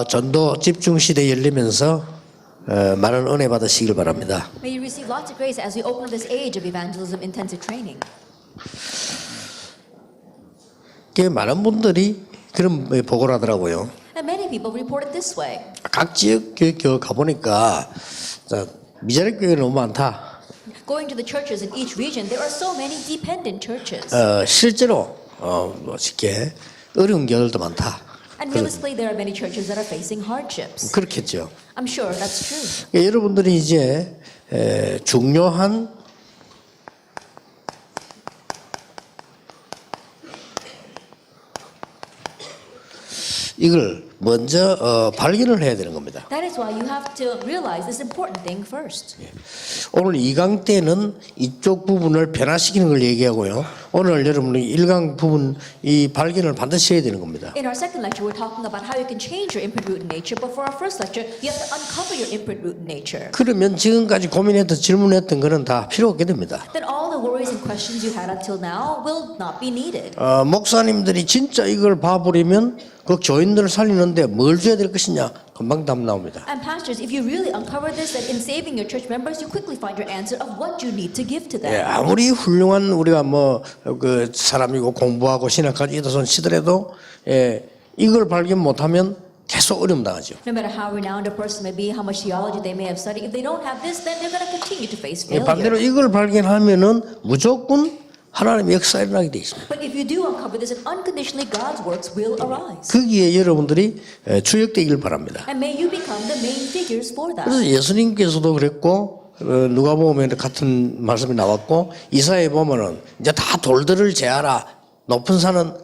전도 집중 시대 열리면서 많은 은혜 받으시길 바랍니다. May you receive lots of grace as we open up this age of evangelism intensive training. 많은 분들이 그런 보고를 하더라고요. And many people report it this way. 각 지역 교회 가보니까 미자립 교회가 너무 많다. Going to the churches in each region, there are so many dependent churches. 실제로 이렇게 어려운 교회들도 많다. And realistically, there are many churches that are facing hardships. 그렇겠죠. I'm sure that's true. 여러분들이 이제 중요한 이걸 먼저 발견을 해야 되는 겁니다. That is why you have to realize this important thing first. 오늘 2강 때는 이쪽 부분을 변화시키는 걸 얘기하고요. 오늘 여러분이 1강 부분 이 발견을 반드시 해야 되는 겁니다. In our second lecture, we're talking about how you can change your imprint root in nature. But for our first lecture, you have to uncover your imprint root in nature. 그러면 지금까지 고민했던 질문했던 거는 다 필요 없게 됩니다. Then all the worries and questions you had until now will not be needed. 목사님들이 진짜 이걸 봐버리면 그 교인들을 살리는데 뭘 줘야 될 것이냐 금방 답 나옵니다. And pastors, if you really uncover this, that in saving your church members, you quickly find your answer of what you need to give to them. 아무리 훌륭한 우리가 그 사람이고 공부하고 신학까지 이다손 치더라도 이걸 발견 못하면 계속 어려움 당하죠. No matter how renowned a person may be, how much theology they may have studied, if they don't have this, then they're going to continue to face 반대로 failure. 이걸 발견하면은 무조건 하나님의 역사가 일어나게 돼 있습니다. But if you do uncover this, then unconditionally God's works will arise. 거기에 여러분들이 주역되길 바랍니다. And may you become the main figures for that. 그래서 예수님께서도 그랬고 누가 보면 같은 말씀이 나왔고 이사야에 보면은 이제 다 돌들을 제하라 높은 산은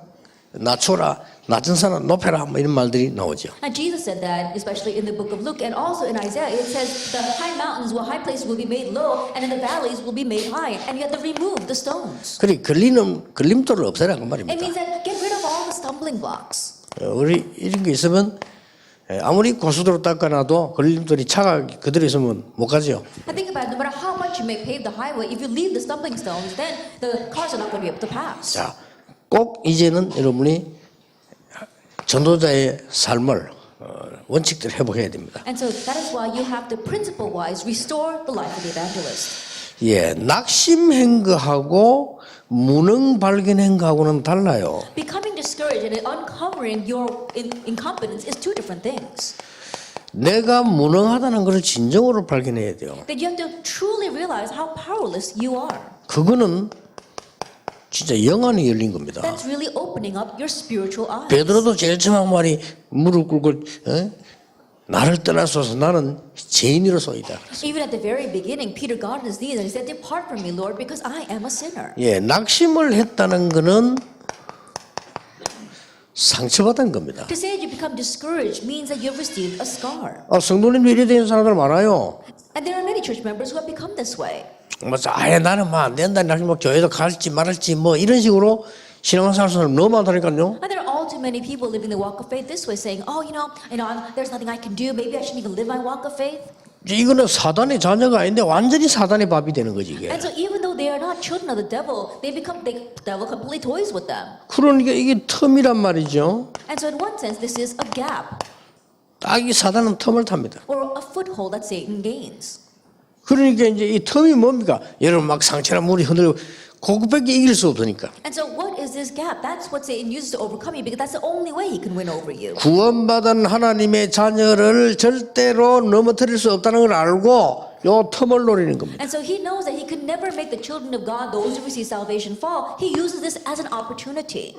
낮춰라 낮은 산은 높여라 뭐 이런 말들이 나오죠. And Jesus said that, especially in the book of Luke and also in Isaiah. It says the high mountains, high places will be made low, and in the valleys will be made high, and you have to remove the stones. 그래 걸림돌을 없애라 그 It 말입니다. means that get rid of all the stumbling blocks. 우리 이런 게 있으면 아무리 고속도로 닦아놔도 걸림돌이 차가 그대로 있으면 못 가죠. I think about it, no matter how much you may pave the highway, if you leave the stumbling stones, then the cars are not going to be able to pass. 자, 꼭 이제는 여러분이 전도자의 삶을 원칙대로 회복해야 됩니다. And so that is why you have to principle-wise restore the life of the evangelist. 낙심한 거하고 무능 발견한 거하고는 달라요. Becoming discouraged and uncovering your incompetence is two different things. 내가 무능하다는 것을 진정으로 발견해야 돼요. That you have to truly realize how powerless you are. 그거는 진짜 영안이 열린 겁니다. That's really opening up your spiritual eyes. 베드로도 제일 처음 말이 무릎 꿇고 나를 떠나소서 나는 죄인이로소이다. Even at the very beginning, Peter got on his knees and he said, "Depart from me, Lord, because I am a sinner." 낙심을 했다는 것은 상처받은 겁니다. To say that you become discouraged means that you've received a scar. 성도님도 이래 되는 사람들 많아요. And there are many church members who have become this way. 나는 안 된다. 나중에 교회도 갈지 말할지 이런 식으로 신앙생활 사람 너무 많다니까요. And there are all too many people living the walk of faith this way, saying, "Oh, there's nothing I can do. Maybe I shouldn't even live my walk of faith." 이거는 사단의 자녀가 아닌데 완전히 사단의 밥이 되는 거지 이게. And so even though they are not children of the devil, the devil completely toys with them. 그러니까 이게 텀이란 말이죠. And so in one sense, this is a gap 딱 이 사단은 텀을 탑니다. or a foothold that Satan gains. 그러니까 이제 이 텀이 뭡니까? 여러분 막 상처나 물이 흔들고 그것밖에 이길 수 없으니까. And so what is this gap? That's what Satan uses to overcome you, because that's the only way he can win over you. 구원받은 하나님의 자녀를 절대로 넘어뜨릴 수 없다는 걸 알고 요 텀을 노리는 겁니다. And so he knows that he could never make the children of God, those who receive salvation, fall. He uses this as an opportunity.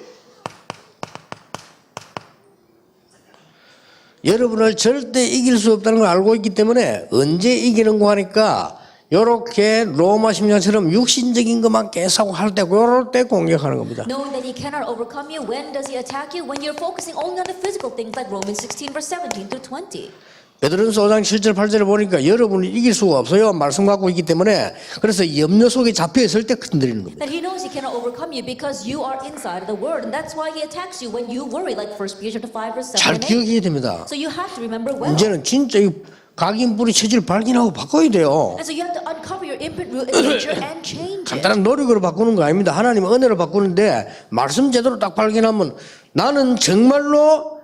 여러분을 절대 이길 수 없다는 걸 알고 있기 때문에 언제 이기는 거 하니까 요렇게 로마 심장처럼 육신적인 것만 계속 할 때 그럴 때 공격하는 겁니다. Knowing that he cannot overcome you, when does he attack you? When you're focusing only on the physical things like Romans 16 verse 17 through 20. 베드로전서 5장 7절 8절을 보니까 여러분이 이길 수가 없어요. 말씀 갖고 있기 때문에 그래서 염려 속에 잡혀 있을 때 흔들리는 겁니다. That he knows he cannot overcome you because you are inside of the word, and that's why he attacks you when you worry, like 1 Peter 5 verse 7 잘 and 8. 기억해야 됩니다. So you have to remember well. 이제는 진짜 이 각인뿌리 체질을 발견하고 바꿔야 돼요. And so you have to uncover your imprint root in nature and change it. 간단한 노력으로 바꾸는 거 아닙니다. 하나님의 은혜로 바꾸는데 말씀 제대로 딱 발견하면 나는 정말로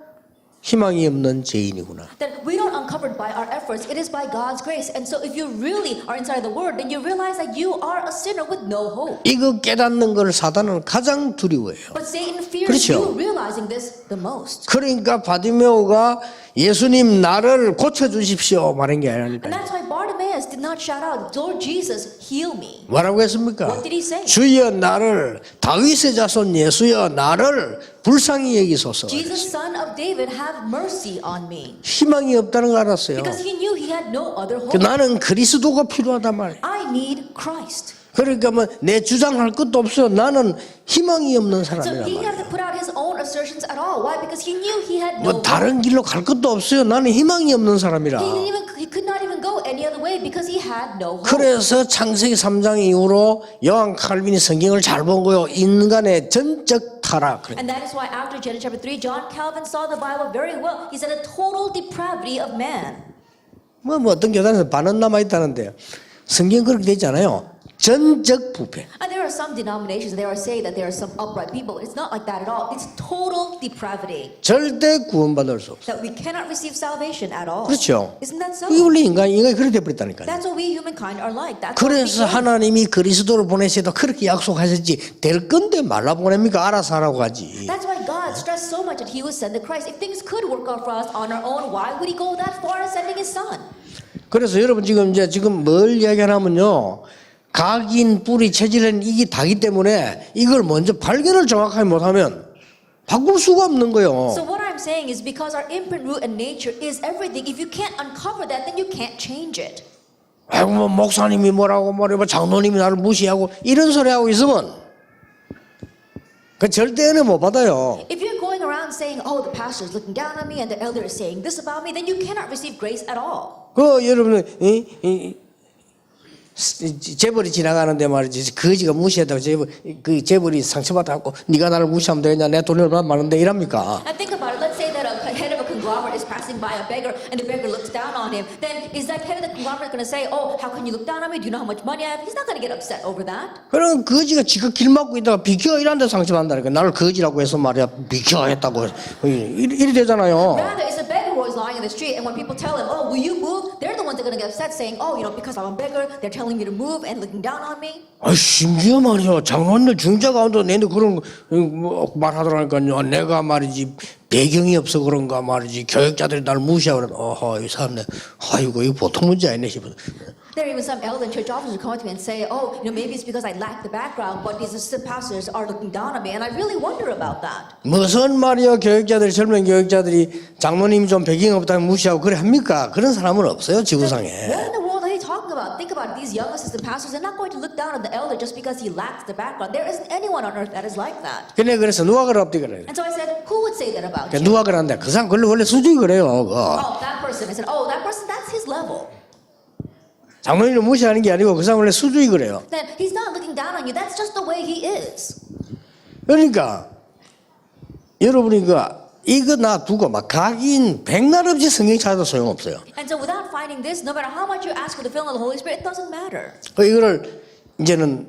희망이 없는 죄인이구나. That we don't uncovered by our efforts, it is by God's grace. And so if you really are inside the Word, then you realize that you are a sinner with no hope. 이거 깨닫는 걸 사단은 가장 두려워해요. But Satan fears 그렇죠. you realizing this the most. 그러니까 바디메오가 예수님 나를 고쳐주십시오 말한 게 And 아니라니까요. that's why Bartimaeus did not shout out, Lord Jesus, heal me. 뭐라고 했습니까? What did he say? 주여 나를 다윗의 자손 예수여 나를 불쌍히 여기소서. Jesus, son of David, have mercy on me. 희망이 없다는 걸 알았어요. Because he knew he had no other hope. 나는 그리스도가 필요하단 말이에요. I need Christ. 그러니까 뭐 내 주장할 것도 없어요. 나는 희망이 없는 So 사람이란 he 말이에요. had to put out his own assertions at all. Why? Because he knew he had no 뭐 다른 길로 갈 것도 없어요. 나는 희망이 없는 사람이라. He could not even go any other way because he had no hope. 그래서 창세기 3장 이후로 요한 칼빈이 성경을 잘 본 거요. 인간의 전적 타락. And that is why after Genesis chapter 3, John Calvin saw the Bible very well. He said a total depravity of man. 뭐 어떤 교단에서 반은 남아 있다는데 성경 그렇게 되지 않아요. 전적 부패. And there are some denominations, they are saying that there are some upright people. It's not like that at all. It's total depravity. 절대 구원받을 수 없어. That we cannot receive salvation at all. 그렇죠. Isn't that so? 이게 원래 인간이 그렇게 돼버렸다니까요. That's what we humankind are like. That's what we 그래서 became. 하나님이 그리스도를 보내셔도 그렇게 약속하셨지 될 건데 말라 보냅니까? 알아서 하라고 하지. That's why God stressed so much that He would send the Christ. If things could work out for us on our own, why would He go that far in sending His Son? 그래서 여러분 지금 뭘 이야기하냐면요. 각인 뿌리 체질은 이게 다기 때문에 이걸 먼저 발견을 정확하게 못하면 바꿀 수가 없는 거예요. So what I'm saying is because our imprint, root, and nature is everything. If you can't uncover that, then you can't change it. 아이고 뭐 목사님이 뭐라고 말해봐 장로님이 나를 무시하고 이런 소리 하고 있으면 그 절대 은혜 못 받아요. If you're going around saying, "Oh, the pastor is looking down on me, and the elder is saying this about me," then you cannot receive grace at all. 그 여러분 재벌이 지나가는데 말이지 거지가 무시했다고 재벌이 상처받아갖고 네가 나를 무시하면 되냐 내 돈이 얼마나 많은데 이랍니까? And think about it. Let's say that a head of a conglomerate is passing by a beggar, and the beggar looks down on him. Then is that head of the conglomerate going to say, "Oh, how can you look down on me? Do you know how much money I have?" He's not going to get upset over that. 그럼 거지가 지가 길 막고 있다가 비켜 이란데 상처받는다니까 나를 거지라고 해서 말이야 비켜 했다고 이리 되잖아요. Rather, it's a beggar who is lying in the street, and when people tell him, "Oh, will you move?" They're the ones that are going to get upset, saying, "Oh, you know, because I'm a beggar, they're telling me to move and looking down on me." 아 심지어 말이야 장로님들 중자 가운데 내도 그런 말하더라니까요. 내가 말이지 배경이 없어 그런가 말이지 교육자들이 나를 무시하고 그래. 어허 이 사람네 아이고 이거 보통 문제 아니네 싶어. There are even some elder and church officers who come up to me and say, "Oh, you know, maybe it's because I lack the background, but these assistant pastors are looking down on me," and I really wonder about that. 무슨 말이야 교육자들이 젊은 교육자들이 장로님이 좀 배경이 없다면 무시하고 그래 합니까? 그런 사람은 없어요 지구상에. What in the world are they talking about? Think about it. These young assistant pastors. They're not going to look down on the elder just because he lacks the background. There isn't anyone on earth that is like that. 근데 그래서 누가 그럽디 그래요. And so I said, who would say that about you? 누가 그러는데 그 사람 원래 수준이 그래요. Oh, that person. I said, oh, that person, that's his level. 장로님을 무시하는 게 아니고 그 사람 원래 수준이 그래요. Then he's not looking down on you. That's just the way he is. 그러니까 여러분이 이거 놔두고 막 각인 백날 없이 성경 찾아도 소용없어요. And so without finding this, no matter how much you ask for the filling of the Holy Spirit, it doesn't matter. 이거를 이제는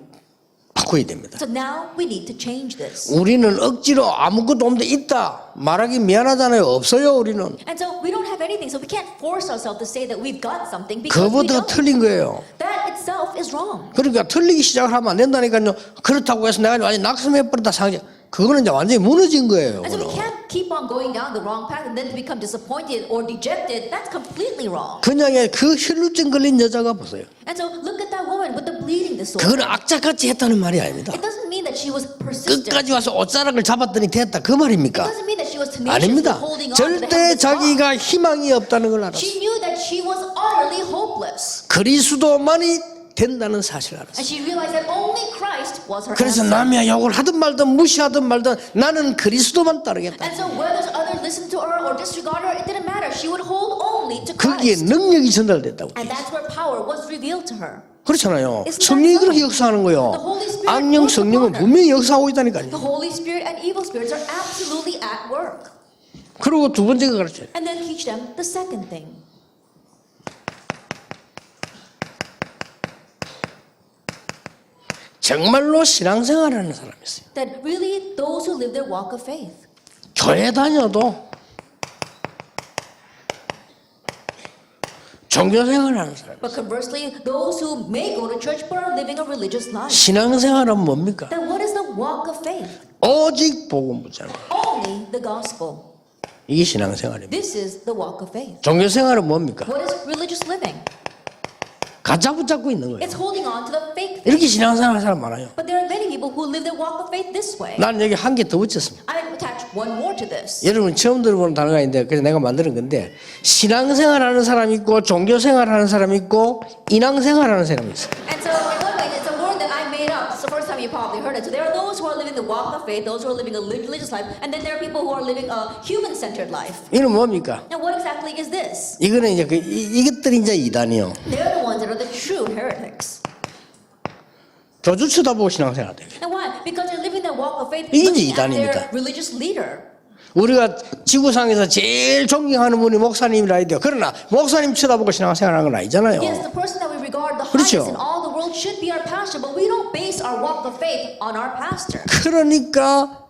바꿔야 됩니다. So now we need to change this. 우리는 억지로 아무것도 없는데 있다 말하기 미안하잖아요. 없어요 우리는. And so we don't have anything, so we can't force ourselves to say that we've got something because we 그보다 don't. 틀린 거예요. That itself is wrong. 그러니까 틀리기 시작을 하면 안 된다니까요. 그렇다고 해서 내가 완전히 낙심해버렸다 상황이 그거는 이제 완전히 무너진 거예요. And so we 그거는. can't keep on going down the wrong path and then to become disappointed or dejected. That's completely wrong. 그냥에 그 혈루증 걸린 여자가 보세요. And so look at that woman with the bleeding disorder. 그거는 악착같이 했다는 말이 아닙니다. It doesn't mean that she was persistent. 끝까지 와서 옷자락을 잡았더니 됐다 그 It 말입니까? doesn't mean that she was tenaciously 아닙니다. holding on to the hem 절대 of his garment. 자기가 희망이 없다는 걸 알았어요. She knew that she was utterly hopeless. 그리스도만이 된다는 사실을 알았어요. And she realized that only Christ was her 그래서 answer. 남이야 욕을 하든 말든 무시하든 말든 나는 그리스도만 따르겠다. And so whether others listened to her or disregarded her, it didn't matter. She would hold only to 거기에 Christ. 능력이 전달됐다고. And that's where power was revealed to her. 그렇잖아요. Isn't that 성령이 so? 그렇게 역사하는 거예요. The Holy Spirit 악령 works 성령은 upon her. 분명히 역사하고 The 있다니까요. Holy Spirit and evil spirits are absolutely at work. 그리고 두 번째가 가르쳐요. And then teach them the second thing. 정말로 신앙생활하는 사람이 있어요. That really those who live their walk of faith. 교회 다녀도 종교생활하는 사람. But conversely, those who may go to church but are living a religious life. 신앙생활은 뭡니까? Then what is the walk of faith? 오직 복음부잖아. Only the gospel. 이게 신앙생활입니다. This is the walk of faith. 종교생활은 뭡니까? What is religious living? 가짜 붙잡고 있는 거예요. It's holding on to the fake faith. 이렇게 신앙생활 하는 사람 많아요. But there are many people who live their walk of faith this way. 난 여기 한 개 더 붙였습니다. I attach one more to this. 여러분 처음 들어보는 단어가 있는데 그래서 내가 만드는 건데 신앙생활 하는 사람 있고 종교생활 하는 사람 있고 인앙생활 하는 사람이 있어요. And so in one way, it's a word that I made up. It's the first time you probably heard it. So there are those who are living the walk of faith, those who are living a religious life, and then there are people who are living a human-centered life. 이는 뭡니까? Now what exactly is this? 이거는 이제 이것들이 이제 이단이요. They're the ones that are the true heretics. 교주 쳐다보고 신앙생활 돼요. And why? Because they're living their walk of faith 이게 이제 looking at their 이단입니다. religious leader. 우리가 지구상에서 제일 존경하는 분이 목사님이라 해야 돼요. 그러나 목사님 쳐다보고 신앙생활하는 건 아니잖아요. Yes, the person that we regard the 그렇죠. highest in all the world should be our pastor, but we don't base our walk of faith on our pastor. 그러니까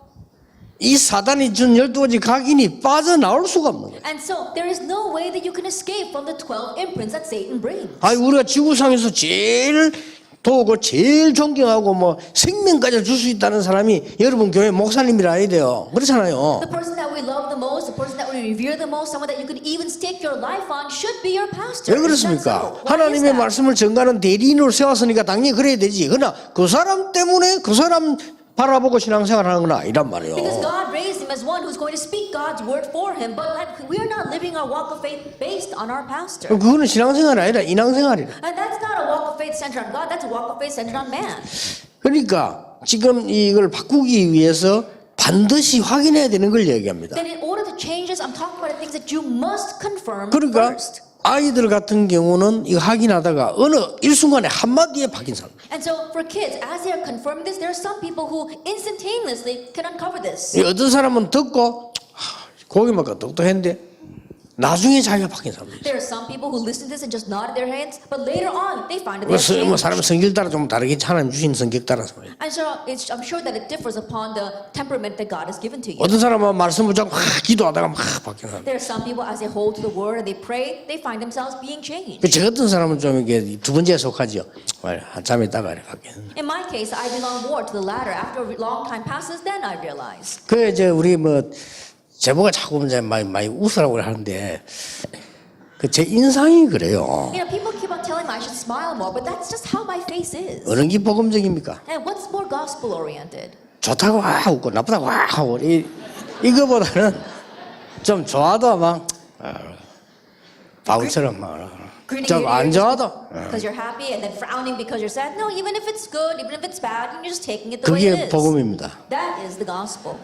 이 사단이 준 12가지 각인이 빠져나올 수가 없는 거예요. And so there is no way that you can escape from the 12 imprints that Satan brings. 아니 우리가 지구상에서 제일 도고 제일 존경하고 뭐 생명까지 줄 수 있다는 사람이 여러분 교회 목사님이라 해야 돼요. 그렇잖아요. The person that we love the most, the person that we revere the most, someone that you could even stake your life on should be your pastor. 왜 그렇습니까? Is that so? Why is 하나님의 that? 말씀을 전가하는 대리인으로 세웠으니까 당연히 그래야 되지. 그러나 그 사람 때문에 그 사람 바라보고 신앙생활하는 건 아니란 말이에요. Because God raised him as one who's going to speak God's word for him, but we're not living our walk of faith based on our pastor. 그거는 신앙생활이 아니라 인앙생활이라. And that's not a walk of faith centered on God, that's a walk of faith centered on man. 그러니까 지금 이걸 바꾸기 위해서 반드시 확인해야 되는 걸 얘기합니다. Then in order to change this, I'm talking about the things that you must confirm 그러니까 first. 아이들 같은 경우는 이거 확인하다가 어느 일순간에 한마디에 바뀐 사람. And so for kids, as they are confirming this, there are some people who instantaneously can uncover this. 어떤 사람은 듣고 고기 먹고 똑똑했는데 나중에 자기가 바뀐 사람들. There are some people who listen to this and just nod their heads, but later on they find that they're 뭐 changed. 사람 성격 따라 좀 다르겠지. 하나님 주신 성격 따라서 말이야. And so I'm sure that it differs upon the temperament that God has given to you. 어떤 사람은 말씀 붙잡고 기도하다가 막 바뀐 사람. There are some people, as they hold to the word and they pray, they find themselves being changed. 저 같은 사람은 좀 이게 두 번째에 속하죠. 한참 있다가 바뀌는. In my case, I belong more to the latter. After a long time passes, then I realize. 그 이제 우리 뭐 제보가 자꾸 이제 많이 웃으라고 하는데 그 제 인상이 그래요. You know, people keep on telling me I should smile more, but that's just how my face is. 어느 게 복음적입니까? And what's more gospel oriented? 좋다고 와 웃고 나쁘다고 와 하고 이거보다는 좀 좋아도 막 바울처럼 좀 안 좋아도 because you're happy, and then frowning because you're sad. No, even if it's good, even if it's bad, you're just taking it the way 그게 it is. 복음입니다. That is the gospel.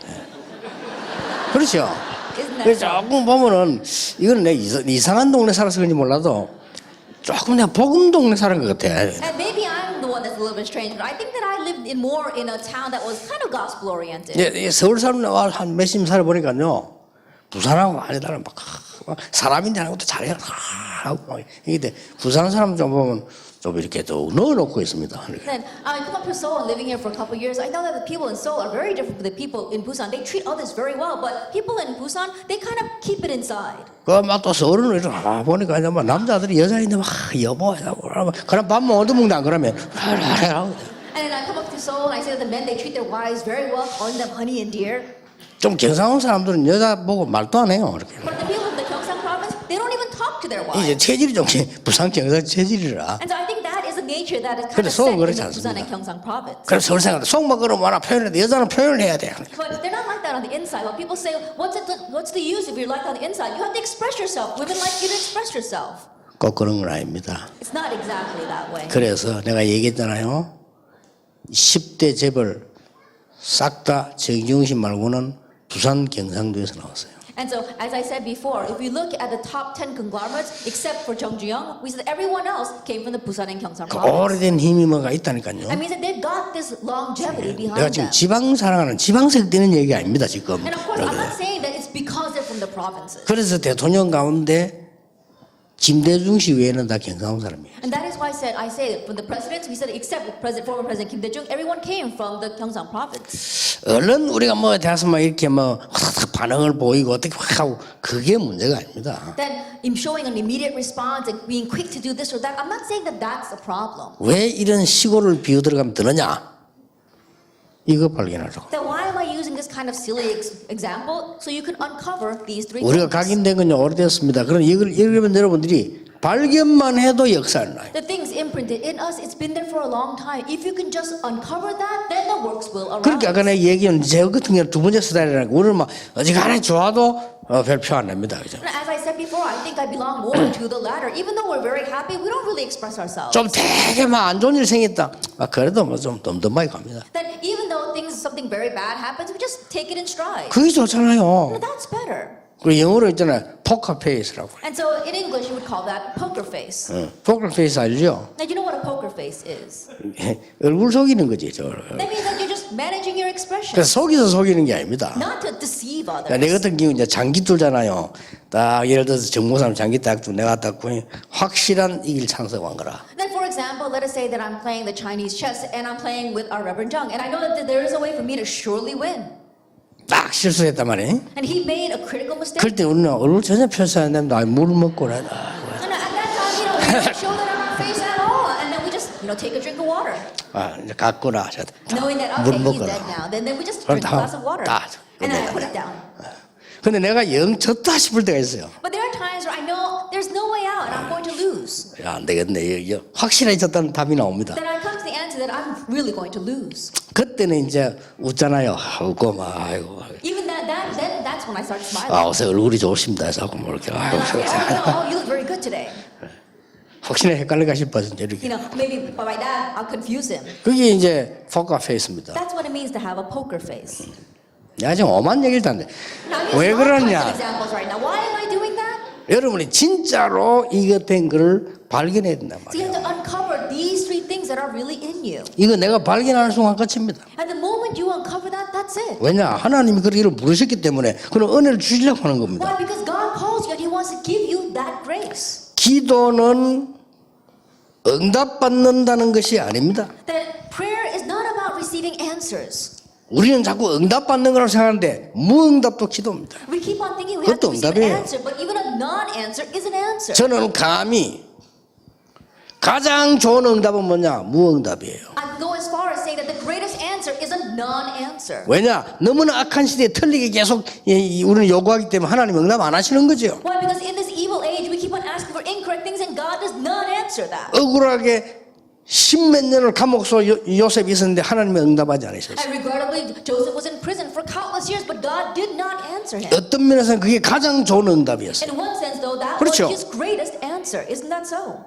그렇죠. Isn't that 그래서 so? 조금 보면은 이건 내 이상한 동네 살아서 그런지 몰라도 조금 내가 복음 동네 살은 것 같아. And maybe I'm the one that's a little bit strange, but I think that I lived in more in a town that was kind of gospel oriented. 서울 사람 나와 한 몇십 살아보니까요 부산하고 아니다는 막 사람인지 하는 것도 잘해요. 하고 막 이게 부산 사람 좀 보면 좀 이렇게 또 넣어놓고 있습니다. Then I come up to Seoul and living here for a couple of years. I know that the people in Seoul are very different from the people in Busan. They treat others very well, but people in Busan, they kind of keep it inside. 그막 또 서울은 이렇게 보니까 이제 막 남자들이 여자인데 막 여보하고 그럼 밥 못 얻어먹나 그러면 And then I come up to Seoul and I see that the men, they treat their wives very well, calling them honey and dear. 좀 경상도 사람들은 여자 보고 말도 안 해요. 이렇게. But the people in the Gyeongsang province, they don't even talk to their 이제 wives. 체질이 좀 부산 경상 체질이라. And so I think that is a nature that is kind 그래, of set 서울 in 그렇지 the Busan 않습니다. and Gyeongsang province. 그래서 서울 생활도 속만 그러면 하나 표현해도 여자는 표현을 해야 돼. But they're not like that on the inside. When people say, what's the use if you're like that on the inside? You have to express yourself. Women like you to express yourself. 꼭 그런 건 아닙니다. It's not exactly that way. 그래서 내가 얘기했잖아요. 10대 재벌 싹 다 정경심 말고는 부산 경상도에서 나왔어요. And so, as I said before, if you look at the top 10 conglomerates, except for Jung Ji-young, we said everyone else came from the Busan and Gyeongsang 그 province. 오래된 힘이 뭐가 있다니까요. I mean that they've got this longevity 내가 behind 지금 them. 지방 사랑하는 지방색 되는 얘기 아닙니다 지금. And of course, I'm not saying that it's because they're from the provinces. 그래서 대통령 가운데 김대중 씨 외에는 다 경상도 사람이에요. And that is why I say from the presidents, we said except former President Kim Dae-jung, everyone came from the Gyeongsang province. 얼른 우리가 뭐 대해서 막 이렇게 뭐 반응을 보이고 어떻게 확 하고 그게 문제가 아닙니다. Then in showing an immediate response and being quick to do this or that, I'm not saying that that's a problem. 왜 이런 시골을 비우들어가면 드느냐? 이거 발견하라고. Then why am I using this kind of silly example? So you can uncover these three 우리가 things. 각인된 건 오래됐습니다. 그럼 이걸 읽으면 여러분들이 발견만 해도 역사를 나요. The things imprinted in us, it's been there for a long time. If you can just uncover that, then the works will arise. 그러니까 아까 내가 얘기한 제 같은 경우는 두 번째 스타일이라는 거 우리는 막 어지간하면 좋아도 별표 안 냅니다. 그죠? And as I said before, I think I belong more to the latter. Even though we're very happy, we don't really express ourselves. 좀 되게 막 안 좋은 일 생겼다. 그래도 뭐 좀 덤덤하게 갑니다. Then even though something very bad happens, we just take it in stride. 그게 좋잖아요. Well, that's better. 그리고 영어로 있잖아요. 포커 페이스라고. And so in English, you would call that poker face. 포커 페이스 알죠? Now, you know what a poker face is? 얼굴 속이는 거지. 저. That means that you're just managing your expression, 그래서 속여서 속이는 게 아닙니다. not to deceive 내 others. 같은 경우 이제 장기 뚫잖아요. 딱 예를 들어서 정보사람 장기 딱 뚫, 내가 딱 보니 확실한 이길 찬성한 거라. Then, for example, let us say that I'm playing the Chinese chess and I'm playing with our Reverend Jung, and I know that there is a way for me to surely win. 딱 실수했단 말이에요. And he made a critical mistake. 그럴 때 우리는 얼굴 전혀 표시 안 됩니다. 물 먹고 그래. And at that time, we don't show that on our face at all, and then we just, take a drink of water, 이제 갔구나. knowing that 물 okay, he's 먹거라. dead now. Then we just drink a glass of water, and I put it down. 근데 내가 영 졌다 싶을 때가 있어요. But there are times where I know there's no way out, and I'm going to lose. 야, 안 되겠네. 이게 확실하게 졌다는 답이 나옵니다. Then I come to the answer that I'm really going to lose. 그때는 이제 웃잖아요. 웃고 막 아이고. Even then that's when I start smiling. 요새 얼굴이 좋으십니다. 자꾸 뭐 이렇게 아이고. Oh, you look very good today. 혹시나 헷갈릴까 싶어서 이제 이렇게. Maybe by that I'll confuse him. 그게 이제 포커 페이스입니다. That's what it means to have a poker face. 내가 지금 엄한 얘기를 하는데 왜 Now, 그러냐? examples right now. Why am I doing that? 여러분이 진짜로 이거 된 거를 발견해야 된단 So you 말이에요. have to uncover these three things that are really in you. 이거 내가 발견하는 순간 끝입니다. And the moment you uncover that, that's it. 왜냐? 하나님이 그렇게 이를 부르셨기 때문에 그런 은혜를 주시려고 하는 겁니다. Why? Because God calls you and He wants to give you that grace. 기도는 응답받는다는 것이 아닙니다. That prayer is not about receiving answers. 우리는 자꾸 응답받는 거라고 생각하는데 무응답도 기도입니다. We keep on thinking we have 그것도 to receive an 응답이에요. answer, but even a non-answer is an answer. 저는 감히 가장 좋은 응답은 뭐냐? 무응답이에요. I go as far as saying that the greatest answer is a non-answer. 왜냐? 너무나 악한 시대에 틀리게 계속 우리는 요구하기 때문에 하나님 응답 안 하시는 거죠. Why? Because in this evil age, we keep on asking for incorrect things, and God does not answer that. 억울하게 십몇 년을 감옥소 요셉이 있었는데 하나님이 응답하지 않으셨어요. And regrettably, Joseph was in prison for countless years, but God did not answer him. 어떤 면에서는 그게 가장 좋은 응답이었어요. In one sense, though, that 그렇죠. was His greatest answer. Isn't that so?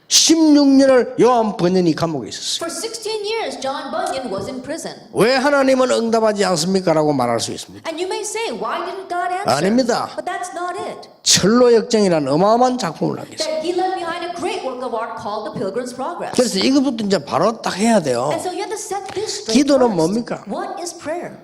16년을 요한 번연이 감옥에 있었어요. For 16 years, John Bunyan was in prison. 왜 하나님은 응답하지 않습니까? 라고 말할 수 있습니다. And you may say, why didn't God answer? 아닙니다. But that's not it. 철로 역정이라는 어마어마한 작품을 하겠어요. That He left behind a great work of art called The Pilgrim's Progress. 그래서 이것부터 이제 바로 딱 해야 돼요. And so you have to set this straight 기도는 first. 뭡니까? What is prayer?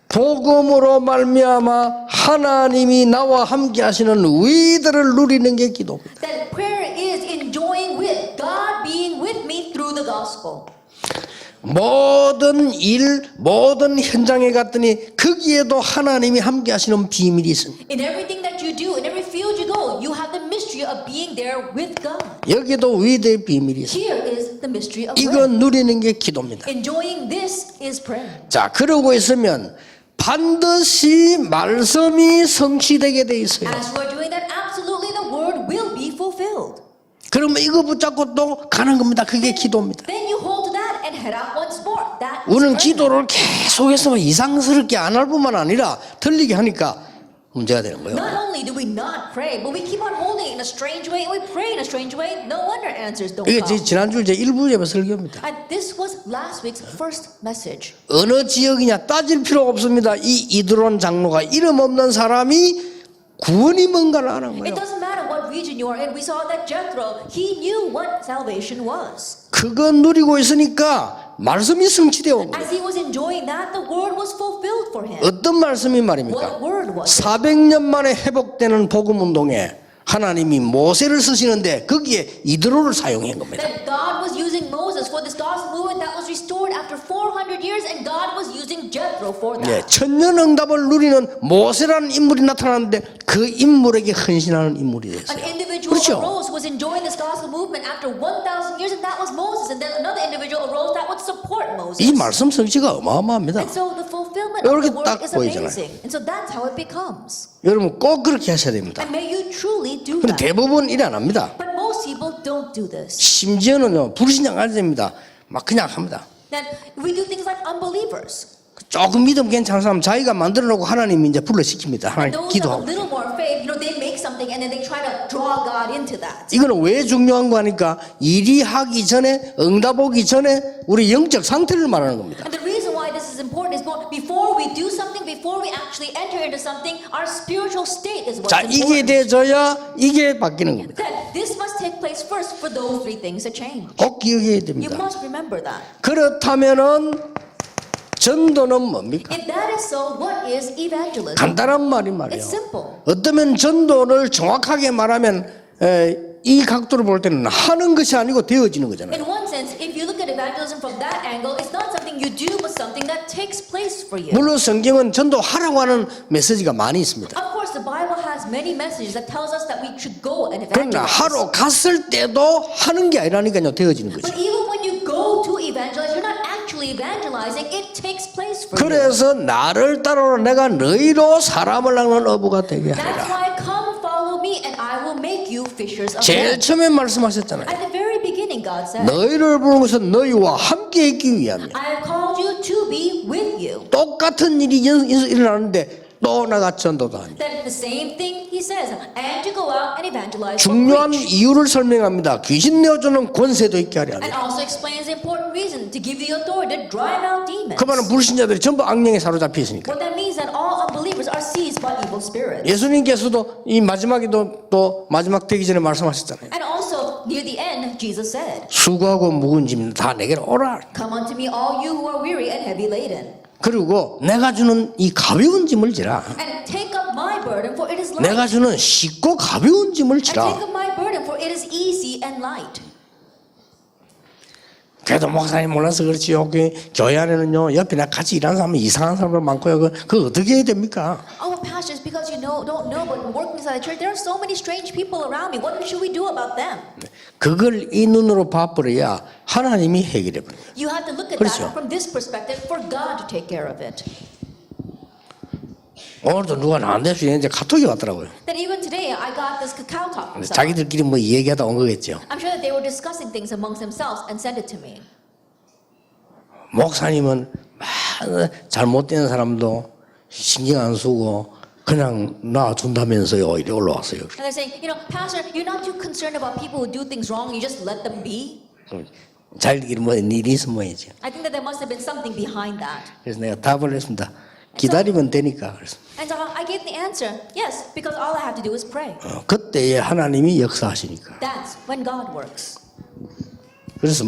복음으로 말미암아 하나님이 나와 함께 하시는 위대를 누리는 게 기도입니다. That prayer is enjoying with God being with me through the gospel. 모든 일, 모든 현장에 갔더니 거기에도 하나님이 함께 하시는 비밀이 있습니다. In everything that you do, in every field you go, you have the mystery of being there with God. 여기도 위대의 비밀이 있습니다. Here is the mystery of 이거 prayer. 누리는 게 기도입니다. Enjoying this is prayer. 자, 그러고 있으면 반드시 말씀이 성취되게 돼 있어요. As you are doing that, absolutely the word will be fulfilled. 그러면 이거 붙잡고 또 가는 겁니다. 그게 기도입니다. Then you hold to that and head out once more. That is 우리는 prayer. 기도를 계속해서 이상스럽게 안 할 뿐만 아니라 틀리게 하니까 문제가 되는 거예요. Not only do we not pray, but we keep on holding it in a strange way, and we pray in a strange way. No wonder answers don't 이게 come. 지난주 제 1부 예배 설교입니다. And this was last week's first message. 어느 지역이냐 따질 필요가 없습니다. 이 이드론 장로가 이름 없는 사람이 구원이 뭔가를 아는 거예요. It doesn't matter what region you are in. We saw that Jethro, he knew what salvation was. 그거 누리고 있으니까 말씀이 성취되어 온 거예요. As he was enjoying that, the word was fulfilled for him. 어떤 말씀이 말입니까? What word was it? 400년 만에 회복되는 복음 운동에 하나님이 모세를 쓰시는데 거기에 이드로를 사용한 겁니다. That God was using Moses for this gospel movement that was restored after 400 years, and God was using Jethro for that. 예, 천년응답을 누리는 모세라는 인물이 나타났는데 그 인물에게 헌신하는 인물이 An 됐어요. individual 그렇죠? arose who was enjoying this gospel movement after 1,000 years, and that was Moses. And then another individual arose that would support Moses. 이 말씀 성취가 어마어마합니다. And so the fulfillment of 이렇게 the 딱 word is 보이잖아요. amazing. And so that's how it becomes. 여러분 꼭 그렇게 하셔야 됩니다. And may you truly do 근데 that. 대부분 일 안 합니다. But most people don't do this. 심지어는요 불신앙 안 됩니다. 막 그냥 합니다. Then we do things like unbelievers. 조금 믿음 괜찮은 사람 자기가 만들어 놓고 하나님이 이제 불러시킵니다. And 하나님 those that have a 기도하고. little more faith, they make something and then they try to draw God into that. 이거는 왜 중요한 거 하니까 일이 하기 전에 응답 오기 전에 우리 영적 상태를 말하는 겁니다. And the reason why this is important is before we do something, before we actually enter into something, our spiritual state is what's 자, 이게 important. 돼져야 이게 바뀌는 겁니다. Then this must take place first for those three things to change. 꼭 기억해야 You 됩니다. must remember that. 그렇다면은 전도는 뭡니까? If that is so, what is evangelism? 간단한 말이 말이에요. It's simple. 어쩌면 전도를 정확하게 말하면 이 각도로 볼 때는 하는 것이 아니고 되어지는 거잖아요. In one sense, if you look at evangelism from that angle, it's not something you do, but something that takes place for you. 물론 성경은 전도하라고 하는 메시지가 많이 있습니다. Of course, the Bible has many messages that tells us that we should go and 그러나 evangelize. 하러 갔을 때도 하는 게 아니라니까요. 되어지는 거죠. But even when you go to evangelize, you're not actually evangelizing. It takes place for you. 그래서 나를 따르라 내가 너희로 사람을 낚는 어부가 되게 That's 하리라. why come follow me, and I will make you fishers of 제일 men. 처음에 말씀하셨잖아요. At the very beginning, God said, 너희를 부른 것은 너희와 함께 있기 위함이야. I have called you to be with you. 똑같은 일이 일어나는데 또 나가 전도도 아니야. Then the same thing he says, and to go out and evangelize. 중요한 preach. 이유를 설명합니다. 귀신 내어주는 권세도 있게 하려 And 합니다. also explains the important reason to give the authority to drive out demons. 그 말은 불신자들이 전부 악령에 사로잡혀 있으니까. What that means that all unbelievers are seized by evil spirits. 예수님께서도 이 마지막에도 또 마지막 되기 전에 말씀하셨잖아요. And also near the end, Jesus said, 수고하고 무거운 짐 다 내게로 오라. come unto me all you who are weary and heavy laden, 그리고 내가 주는 이 가벼운 짐을 지라. and take up my burden, for it is light. 내가 주는 쉽고 가벼운 짐을 And take 지라. up my burden, for it is easy and light. 그래도 목사님 몰라서 그렇지요. 교회 안에는요 옆에 나 같이 일하는 사람은 이상한 사람들 많고요. 그거 어떻게 해야 됩니까? Oh, pastors, because you don't know, but working inside the church, there are so many strange people around me. What should we do about them? 그걸 이 눈으로 봐버려야 하나님이 해결해 버려요. You have to look at 그렇죠. that from this perspective for God to take care of it. 오늘도 누가 나한테 이제 카톡이 왔더라고요. Then even today, I got this cacao talk from someone. 자기들끼리 뭐 얘기하다 온 거겠죠. I'm sure that they were discussing things amongst themselves and sent it to me. 목사님은 막 잘못된 사람도 신경 안 쓰고 그냥 놔둔다면서요. 이렇게 올라왔어요. And they're saying, Pastor, you're not too concerned about people who do things wrong. You just let them be. 자기들끼리 뭐 일이 있으면 뭐이지. I think that there must have been something behind that. 그래서 내가 답을 했습니다. 기다리면 되니까. 그래서 And so I gave the answer, yes, because all I have to do is pray. 그때에 하나님이 역사하시니까. That's when God works. 그래서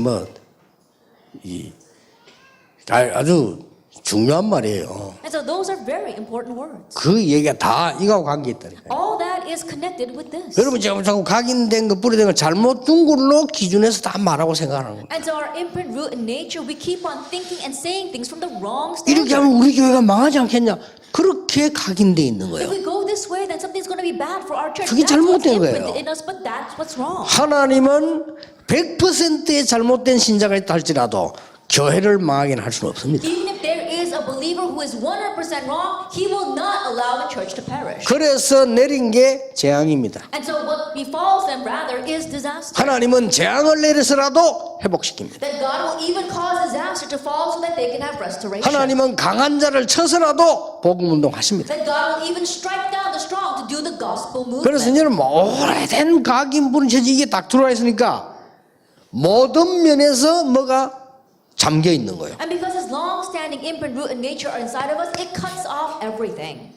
아주 중요한 말이에요. And so those are very important words. 그 얘기가 다 이거하고 관계있다니까요. All that is connected with this. 여러분 지금 자꾸 각인된 거 뿌리된 거 잘못 준 걸로 기준해서 다 말하고 생각하는 겁니다. And so our imprint, root, and nature, we keep on thinking and saying things from the wrong 이렇게 standard. 하면 우리 교회가 망하지 않겠냐? 그렇게 각인돼 있는 If 거예요. we go this way, then something's going to be bad for our church. 그게 That's what's 잘못된 imprinted 거예요. in us, but that's what's wrong. 하나님은 100%의 잘못된 신자가 있다 할지라도 교회를 망하게는 할 수는 없습니다. Even if there is a believer who is 100% wrong, he will not allow the church to perish. 그래서 내린 게 재앙입니다. And so what befalls them rather is disaster. 하나님은 재앙을 내려서라도 회복시킵니다. That God will even cause disaster to fall so that they can have restoration. 하나님은 강한 자를 쳐서라도 복음 운동하십니다. That God will even strike down the strong to do the gospel 그래서 movement. 여러분 오래된 각인 분체지 이게 딱 들어와 있으니까 모든 면에서 뭐가 잠겨 있는 거예요. And because His long-standing imprint, root, and nature are inside of us, it cuts off everything.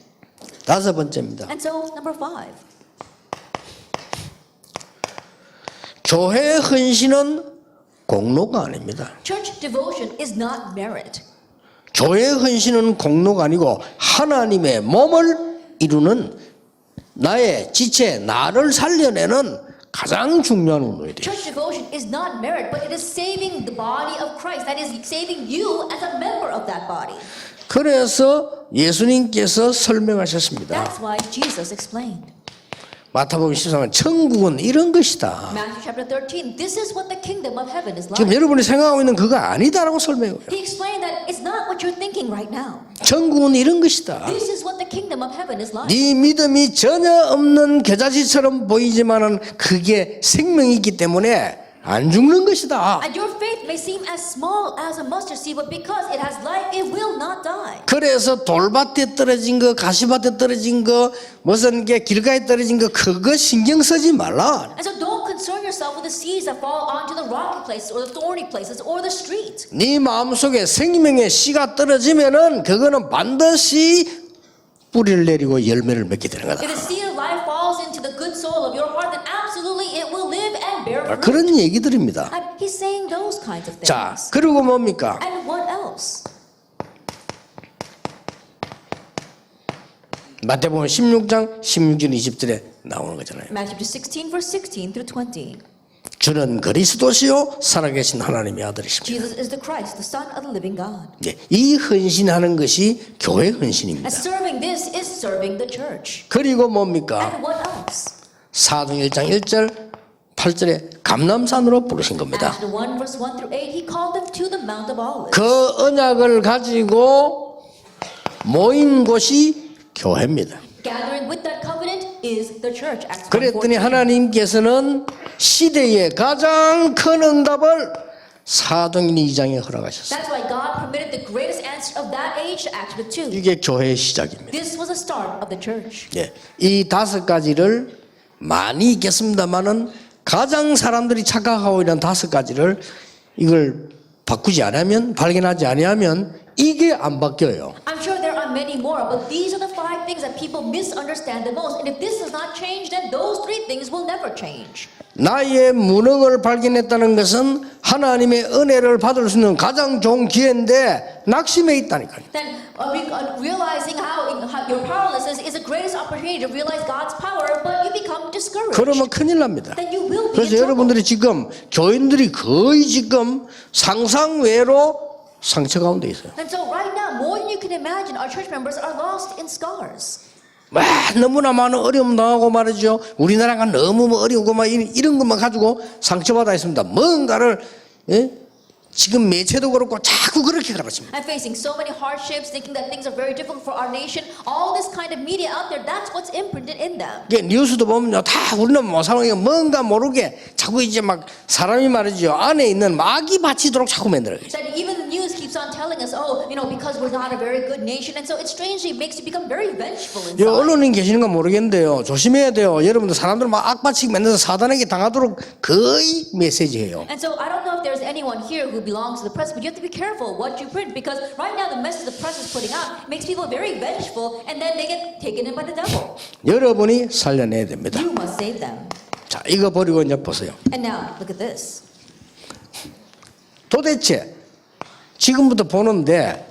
다섯 번째입니다. And so, number 5. 교회 헌신은 공로가 아닙니다. Church devotion is not merit. 교회 헌신은 공로가 아니고 하나님의 몸을 이루는 나의 지체, 나를 살려내는 가장 중요한 운동이 돼요. Church devotion is not merit, but it is saving the body of Christ. That is saving you as a member of that body. 그래서 예수님께서 설명하셨습니다. That's why Jesus explained. 마태복음 13은 천국은 이런 것이다. Matthew chapter 13, this is what the kingdom of heaven is 지금 like. 여러분이 생각하고 있는 그거 아니다라고 설명해요. He explained that it's not what you're thinking right now. 천국은 이런 것이다. This is what the kingdom of heaven is like. 네 믿음이 전혀 없는 겨자씨처럼 보이지만은 그게 생명이기 때문에 안 죽는 것이다. And your faith may seem as small as a mustard seed, but because it has life, it will not die. 그래서 돌밭에 떨어진 거, 가시밭에 떨어진 거, 무슨 게 길가에 떨어진 거 그거 신경 쓰지 말라. And so don't concern yourself with the seeds that fall onto the rocky places or the thorny places or the street. 네 마음속에 생명의 씨가 떨어지면은 그거는 반드시 뿌리를 내리고 열매를 맺게 되는 거다. If the seed of life falls into the good soil of your heart, then absolutely it will live and bear fruit. 그런 얘기들입니다. And he's saying those kinds of things. 자, 그리고 뭡니까? And what else? 마태복음 16장 16절 20절에 나오는 거잖아요. Matthew 16, verse 16 through 20. 주는 그리스도시요 살아계신 하나님의 아들이십니다. Jesus is the Christ, the Son of the living God. 네, 이 헌신하는 것이 교회 헌신입니다. And serving this is serving the church. 그리고 뭡니까? And what else? 사도행 1장 1절 8절에 감람산으로 부르신 겁니다. Acts 1, verse 1 through 8, he called them to the Mount of Olives. 그 언약을 가지고 모인 곳이 교회입니다. Gathering with that covenant is the church. Acts 1, 그랬더니 14. 하나님께서는 시대의 가장 큰 응답을 사도행 2장에 허락하셨어요. That's why God permitted the greatest answer of that age to Acts 2. 이게 교회의 시작입니다. This was the start of the church. 예, 이 다섯 가지를 많이 있겠습니다만은 가장 사람들이 착각하고 있는 다섯 가지를 이걸 바꾸지 않으면 발견하지 않으면 이게 안 바뀌어요. I'm sure there are many more, but these are the 5 things that people misunderstand the most. And if this does not change, then those 3 things will never change. 나의 무능을 발견했다는 것은 하나님의 은혜를 받을 수 있는 가장 좋은 기회인데 낙심해 있다니까요. Then realizing how your powerlessness is the greatest opportunity to realize God's power, but you become discouraged. 그러면 큰일 납니다. Then you will be in 그래서 trouble. 여러분들이 지금 교인들이 거의 지금 상상외로 상처 가운데 있어요. And so right now, more than you can imagine, our church members are lost in scars. 와, 너무나 많은 어려움 당하고 말이죠. 우리나라가 너무 어려우고 막 이런 것만 가지고 상처받아 있습니다. 뭔가를 지금 매체도 그렇고 자꾸 그렇게 가르칩니다. And facing so many hardships, thinking that things are very difficult for our nation, all this kind of media out there, that's what's imprinted in them. 이게 뉴스도 보면요, 다 우리는 뭐 상황이 뭔가 모르게 자꾸 이제 막 사람이 말이죠 안에 있는 마귀 바치도록 자꾸 만들어요. That even the news keeps on telling us, oh, because we're not a very good nation, and so it strangely makes you become very vengeful 이 inside. 언론인 계시는가 모르겠는데요. 조심해야 돼요. 여러분들 사람들 막 악바치게 만들어서 사단에게 당하도록 거의 메시지예요. And so I don't know if there's anyone here who belongs to the press, but you have to be careful what you print, because right now the message the press is putting out makes people very vengeful, and then they get taken in by the devil. 여러분이 살려내야 됩니다. You must save them. 자, 이거 버리고 이제 보세요. And now look at this. 도대체 지금부터 보는데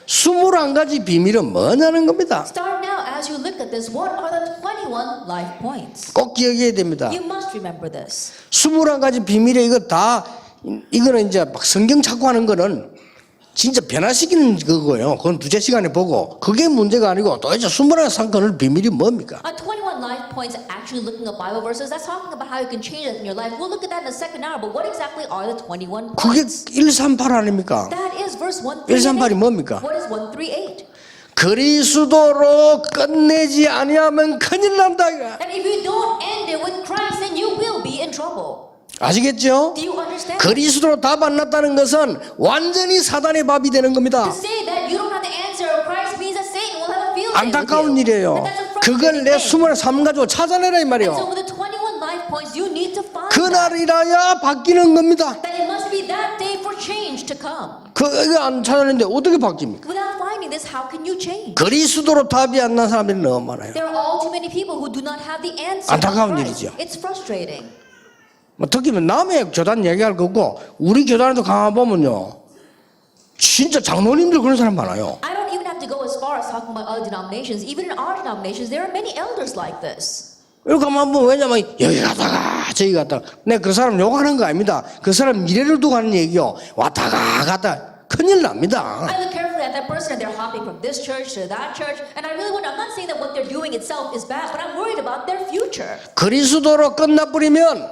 21가지 비밀은 뭐냐는 겁니다. Start now as you look at this. What are the 21 life points? 꼭 기억해야 됩니다. You must remember this. 21가지 비밀에 이거는 이제 막 성경 찾고 하는 거는 진짜 변화시키는 그거예요. 그건 두째 시간에 보고 그게 문제가 아니고 도대체 21가지 상권을 비밀이 뭡니까? 21 life points, actually looking at Bible verses, that's talking about how you can change it in your life. We'll look at that in the second hour, but what exactly are the 21 그게 points? 138 아닙니까? That is verse 138. 138이 뭡니까? What is 138? 그리스도로 끝내지 아니하면 큰일 난다. That if you don't end it with Christ, then you will be in trouble. 아시겠죠? Do you understand? 그리스도로 답 안 났다는 것은 완전히 사단의 밥이 되는 겁니다. To say that you don't have the answer of Christ means that Satan will have a field day with 안타까운 you. 일이에요. And that's a 그걸 frustrating 내 thing. 23 가지고 찾아내라 이 And so 말이에요. with the 21 life points, you need to find that. 그날이라야 바뀌는 겁니다. That it must be that day for change to come. 그거 안 찾아내는데 어떻게 바뀝니까? Without finding this, how can you change? 그리스도로 답이 안 난 사람들이 너무 많아요. There are all too many people who do not have the answer. 안타까운 of Christ. 일이죠. It's frustrating. 뭐 특히 남의 교단 얘기할 거고 우리 교단에도 가만 보면요, 진짜 장로님들 그런 사람 많아요. I don't even have to to go as far as talking about other denominations. Even in our denominations, there are many elders like this. 이렇게 하면 뭐 왜냐면 여기 갔다가 저기 갔다가 내가 그 사람 욕하는 거 아닙니다. 그 사람 미래를 두고 하는 얘기요. 왔다가 갔다 큰일 납니다. I look carefully at that person and they're hopping from this church to that church, and I really wonder. I'm not saying that what they're doing itself is bad, but I'm worried about their future. 그리스도로 끝나버리면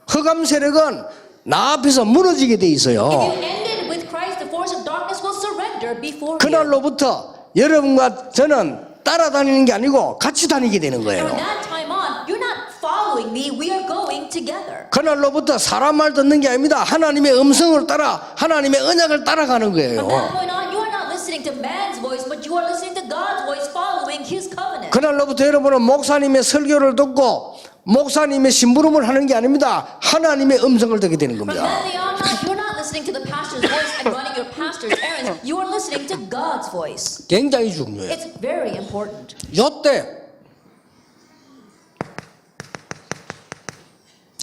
흑암 세력은 나 앞에서 무너지게 돼 있어요. If you ended with Christ, the force of darkness will surrender before you. 그날로부터 여러분과 저는 따라다니는 게 아니고 같이 다니게 되는 And 거예요. from that time on, you're not following me. We are going together. 그날로부터 사람 말 듣는 게 아닙니다. 하나님의 음성을 따라 하나님의 언약을 따라가는 거예요. From that point on, you are not listening to man's voice, but you are listening to God's voice, following His covenant. 그날로부터 여러분은 목사님의 설교를 듣고 목사님의 심부름을 하는 게 아닙니다. 하나님의 음성을 듣게 되는 From 겁니다. that day on, you're not listening to the pastor's voice and running your pastor's errands. You are listening to God's voice. 굉장히 중요해요. It's very important. 요때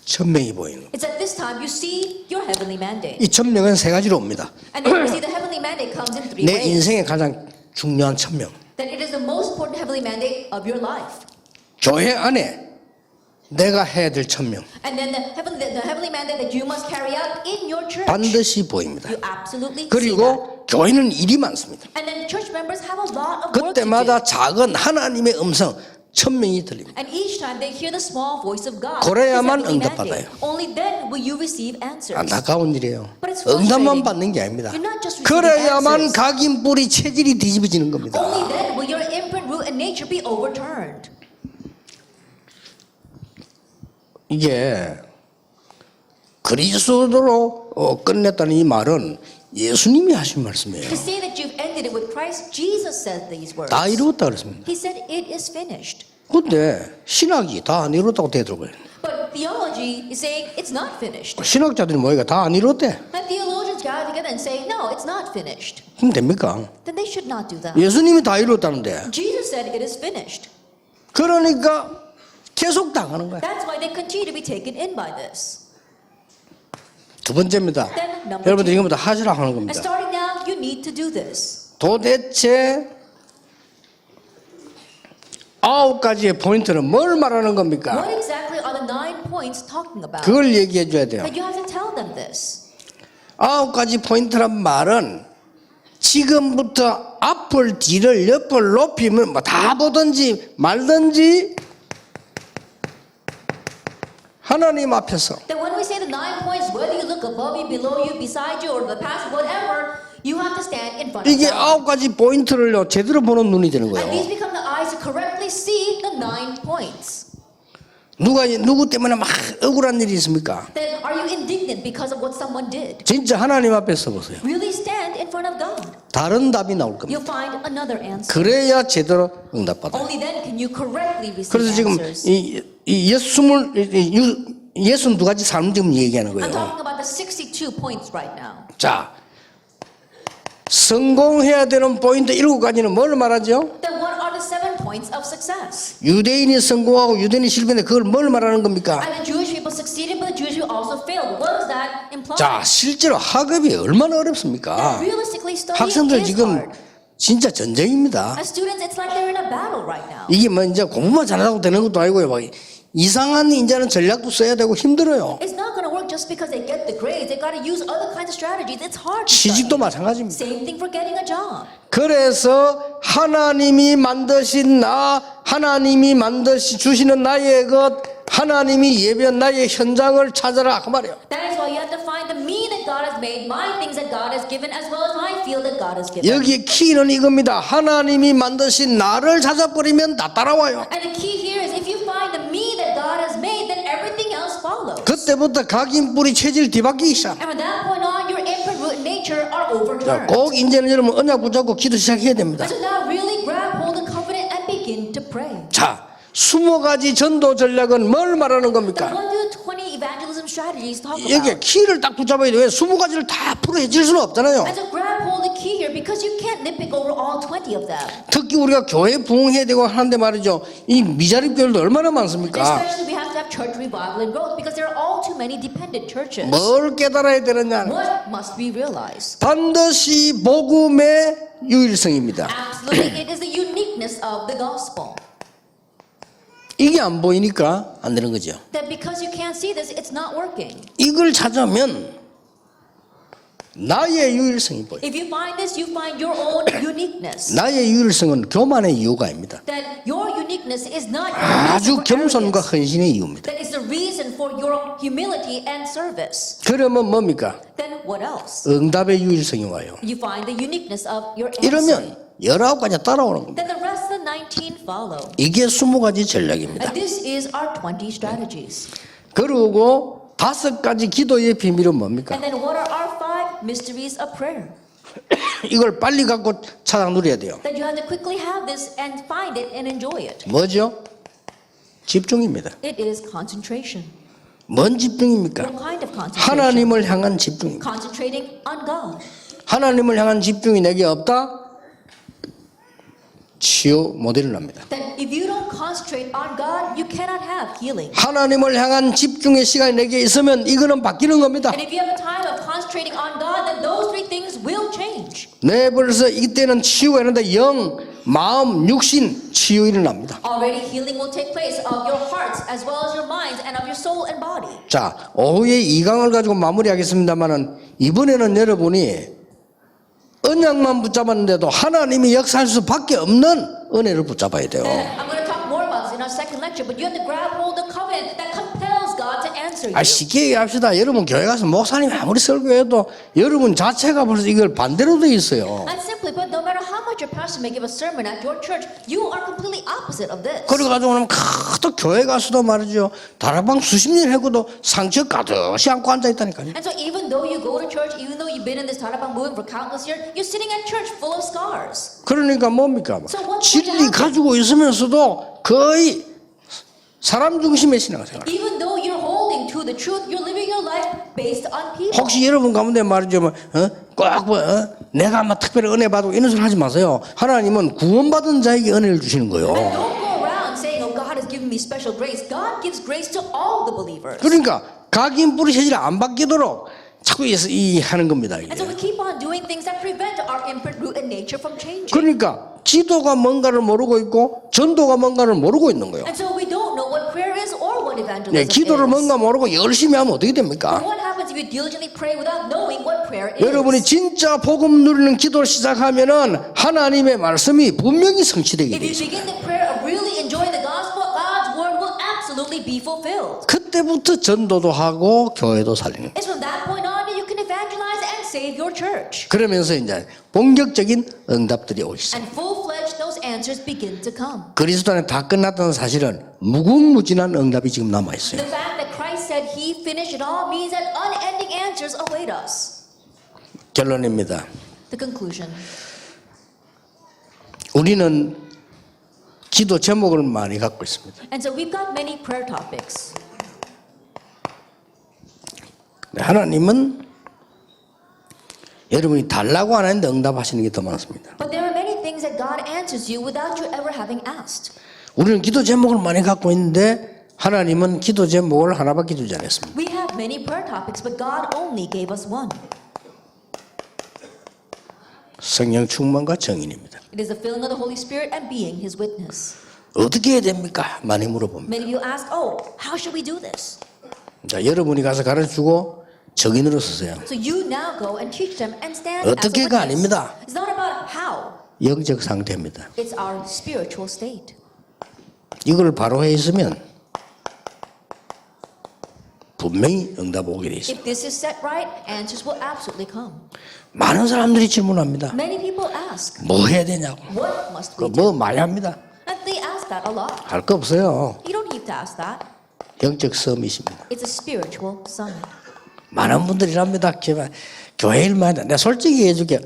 천명이 보이는 거예요. It's at this time you see your heavenly mandate. 이 천명은 세 가지로 옵니다. And then you see the heavenly mandate comes in three 내 ways. 인생의 가장 중요한 천명. That it is the most important heavenly mandate of your life. 교회 안에 내가 해야 될 천명 And then the heavenly mandate that you must carry out in your church. 반드시 보입니다. You absolutely see that. 그리고 교회는 일이 많습니다. And then church members have a lot of work to do. 그때마다 작은 하나님의 음성 천명이 들립니다. And each time they hear the small voice of God. 그래야만 His heavenly 응답받아요. mandate. Only then will you receive answers. 안타까운 일이에요. But it's 응답만 frustrating. 받는 게 아닙니다. You're not just receiving 그래야만 answers. 각인 뿌리 체질이 뒤집어지는 겁니다. Only then will your imprint, root, and nature be overturned. 이게 그리스도로 끝냈다는 이 말은 예수님이 하신 말씀이에요. To say that you've ended it with Christ, Jesus said these words. 다 이루었다 그랬습니다. He said it is finished. 근데 신학이 다 안 이루었다고 되더라고요. But theology is saying it's not finished. 신학자들이 뭐니까 다 안 이루었대. And theologians gather together and say, no, it's not finished. 그럼 됩니까? Then they should not do that. 예수님이 다 이루었다는데. Jesus said it is finished. 그러니까 계속 당하는 거야. That's why they continue to be taken in by this. 두 번째입니다. Then number 여러분들 two. 이거부터 하시라고 하는 And 겁니다. starting now, you need to do this. 도대체 9가지의 포인트는 뭘 말하는 겁니까? What exactly are the 9 points talking about? 그걸 얘기해 줘야 돼요. But you have to tell them this. 9가지 포인트란 말은 지금부터 앞을 뒤를 옆을 높이면 뭐 다 보든지 말든지 하나님 앞에서 Then when we say the 9 points, whether you look above you, below you, beside you, or to the past, whatever, you have to stand in front of 이게 God. 9가지 포인트를요 제대로 보는 눈이 되는 And these 거예요. become the eyes to correctly see the 9 points. 누구 때문에 막 억울한 일이 있습니까? Then are you indignant because of what someone did? 진짜 하나님 앞에 서 보세요. Really stand in front of God. 다른 답이 나올 겁니다. You'll find another answer. 그래야 제대로 응답받아요. Only then can you correctly receive 그래서 지금 answers. 이 62가지 삶 지금 얘기하는 I'm 거예요. talking about the 62 points right now. 자, 성공해야 되는 포인트 7가지는 뭘 말하죠? Then what are the 7 points of success? 유대인이 성공하고 유대인이 실패인데 그걸 뭘 말하는 겁니까? And the Jewish people succeeded, but the Jewish people also failed. What does that imply? 자, 실제로 학업이 얼마나 어렵습니까? That realistically studying 학생들 is 지금 hard. 진짜 전쟁입니다. As students, it's like they're in a battle right now. 이게 뭐 이제 공부만 잘하고 되는 것도 아니고요. 막 이상한 이제는 전략도 써야 되고 힘들어요. It's not going to work just because they get the grades. They've got to use other kinds of strategies. It's hard to 취직도 study. 마찬가지입니다. Same thing for getting a job. 그래서 하나님이 만드신 하나님이 주시는 나의 것, 하나님이 예비한 나의 현장을 찾아라 그 말이에요. That is why you have to find the me that God has made, my things that God has given, as well as my field that God has given. 여기에 키는 이겁니다. 하나님이 만드신 나를 찾아버리면 다 따라와요. And the key here is if you find the me that God has made, then everything else follows. 그때부터 각인 뿌리 체질 뒤바뀌기 시작. And from that point on, your imprint, root, and nature are 자, overturned. 꼭 이제는 여러분 언약 붙잡고 기도 시작해야 됩니다. So now really grab hold of the covenant and begin to pray. 자, 20가지 전도 전략은 뭘 말하는 The 겁니까? 1 to 20 evangelism strategies talk 여기에 about. 키를 딱 붙잡아야 돼. 왜 20가지를 다 풀어헤칠 수는 없잖아요. And so grab hold of the key here because you can't can't nitpick over all 20 of them. 특히 우리가 교회 부흥해야 되고 하는데 말이죠. 이 미자립 교회도 얼마나 많습니까? Especially we have to have church revival and growth because there are all too many dependent churches. 뭘 깨달아야 되느냐? What must we realize? 반드시 복음의 유일성입니다. Absolutely, it is the uniqueness of the gospel. 이게 안 보이니까 안 되는 거죠. That because you can't see this, it's not working. 이걸 찾으면 나의 유일성이 보여요. If you find this, you find your own uniqueness. 나의 유일성은 교만의 이유가입니다. That your uniqueness is not your 아주 reason for 겸손과 arrogance. 헌신의 이유입니다. That is the reason for your humility and service. 그러면 뭡니까? Then what else? 응답의 유일성이 와요. You find the uniqueness of your answer. 이러면 19가지 따라오는 겁니다. Then the rest of the 19 follow. 이게 20가지 전략입니다. And this is our 20 strategies. 그리고 5가지 기도의 비밀은 뭡니까? And then what are our 5 mysteries of prayer? 이걸 빨리 갖고 찾아 누려야 돼요. That you have to quickly have this and find it and enjoy it. 뭐죠? 집중입니다. It is concentration. 뭔 집중입니까? What kind of concentration? 하나님을 향한 집중입니다. Concentrating on God. 하나님을 향한 집중이 내게 없다? 치유 못 일어납니다. That if you don't concentrate on God, you cannot have healing. 하나님을 향한 집중의 시간이 내게 있으면 이거는 바뀌는 겁니다. And if you have a time of concentrating on God, then those 3 things will change. 네, 벌써 이때는 치유가 있는데 영, 마음, 육신 치유 일어납니다. Already healing will take place of your hearts as well as your minds and of your soul and body. 자, 오후에 2강을 가지고 마무리하겠습니다만은 이번에는 여러분이 언약만 붙잡았는데도 하나님이 역사할 수밖에 없는 은혜를 붙잡아야 돼요. I'm going to talk more about this in our second lecture, but you have to grab hold of the covenant that compels God to answer you. 쉽게 얘기합시다. 여러분 교회 가서 목사님이 아무리 설교해도 여러분 자체가 벌써 이걸 반대로 돼 있어요. And simply put, no matter how much your pastor may give a sermon at your church, you are completely opposite of this. 그래 가지고 나면 또 교회 가서도 말이죠. 다락방 수십 년 해고도 상처 가득이 안고 앉아 있다니까요. And so even though you go to church, even though you've been in this Tarabang movement for countless years, you're sitting at church full of scars. 그러니까 뭡니까? So what's 진리 going to happen? 가지고 있으면서도 거의 사람 중심의 신앙생활. Even though you're holding to the truth, you're living your life based on people. 혹시 여러분 가운데 말이죠, 내가 막 특별히 은혜 받고 이런 소리 하지 마세요. 하나님은 구원받은 자에게 은혜를 주시는 거예요. And don't go around saying, oh, God has given me special grace. God gives grace to all the believers. 그러니까 각인 뿌리 체질 안 바뀌도록 자꾸 이 하는 겁니다. 이게. And so we keep on doing things that prevent our imprint, root, and nature from changing. 그러니까 기도가 뭔가를 모르고 있고 전도가 뭔가를 모르고 있는 거예요. And so we don't know what prayer is or what evangelism 네, 기도를 is. 뭔가 모르고 열심히 하면 어떻게 됩니까? But what happens if you diligently pray without knowing what prayer is? 여러분이 진짜 복음 누리는 기도를 시작하면은 하나님의 말씀이 분명히 성취되게 If 돼 you 있어요. begin the prayer of really enjoying the gospel, God's word will absolutely be fulfilled. 그때부터 전도도 하고 교회도 살리는. It's from that point on that you can evangelize and save your church. 그러면서 이제 본격적인 응답들이 오기 시작. And full-fledged, those answers begin to come. 그리스도 안에 다 끝났다는 사실은 무궁무진한 응답이 지금 남아 있어요. The fact that Christ said He finished it all means that unending answers await us. 결론입니다. The conclusion. 우리는 기도 제목을 많이 갖고 있습니다. And so we've got many prayer topics. 하나님은 여러분이 달라고 안 하는데 응답하시는 게 더 많습니다. But there are many things that God answers you without you ever having asked. 우리는 기도 제목을 많이 갖고 있는데 하나님은 기도 제목을 하나밖에 주지 않았습니다. We have many prayer topics, but God only gave us one. 성령 충만과 정인입니다. It is the filling of the Holy Spirit and being His witness. 어떻게 해야 됩니까? 많이 물어봅니다. Many of you ask, oh, how should we do this? 자, 여러분이 가서 가르쳐주고 정인으로 쓰세요. So you now go and teach them and stand as a 어떻게가 witness. 아닙니다. It's not about how. 영적 상태입니다. It's our spiritual state. 이걸 바로 해 있으면 분명히 응답 오게 돼 있어요. If this is set right, answers will absolutely come. 많은 사람들이 질문합니다. Many people ask, 뭐 해야 되냐고. what must we do? 뭐 많이 합니다. And they ask that a lot. 할 거 없어요. You don't need to ask that. 영적 서밋입니다. It's a spiritual summit. 많은 분들이 합니다. 교회 일만 해다. 내가 솔직히 해줄게요.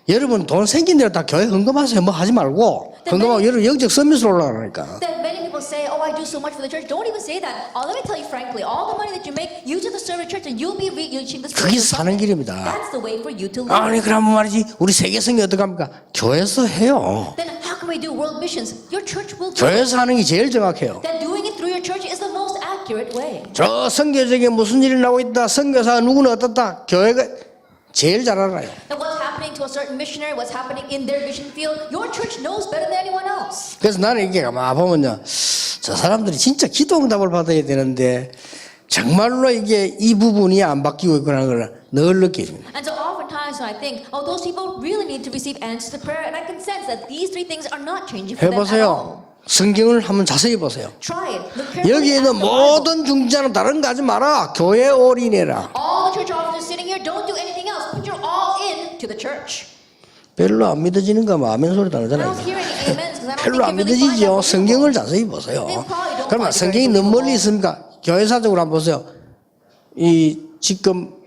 여러분 돈 생긴 대로 다 교회 헌금하세요. 뭐 하지 말고 헌금하고 여러분 영적 서밋으로 올라가니까. Then many people people say, oh, I do so much for the church, don't even say that. Let me tell you frankly, all the money that you make, use it to serve the church and you'll be reaching the 그게 spiritual 사는 summit. 길입니다. That's the way for you to live. 아니 그러면 말이지 우리 세계성이 어떡합니까? 교회에서 해요. Then how can we do world missions? Your church will do it. 교회에서 하는 게 제일 정확해요. Then doing it through your church is the most accurate way. 저 선교적에 무슨 일이 나고 있다. 선교사가 누구는 어떻다. 교회가 제일 잘 알아요. And what's happening to a certain missionary, what's happening in their mission field, your church knows better than anyone else. 그래서 나는 이게 가만 보면요, 저 사람들이 진짜 기도 응답을 받아야 되는데 정말로 이게 이 부분이 안 바뀌고 있구나 걸 늘 느낍니다. And so oftentimes when I think, oh, those people really need to receive answers to prayer, and I can sense that these three things are not changing for them at all. 해보세요. 성경을 한번 자세히 보세요. Try it. Look carefully 여기 at 있는 the Bible. 모든 중자는 다른 거 하지 마라. 교회 올인해라. All the church officers sitting here, don't do anything else. Put your all in to the church. 별로 안 믿어지는 거 하면 아멘 소리도 안 I 하잖아요. don't hear any amens because I don't 별로 think 안 you really find 믿어지죠. that 성경을 believable. 자세히 보세요. They probably don't 그러면 find it 성경이 very 너무 멀리 believable. 있습니까? 교회사적으로 한번 보세요. 이 지금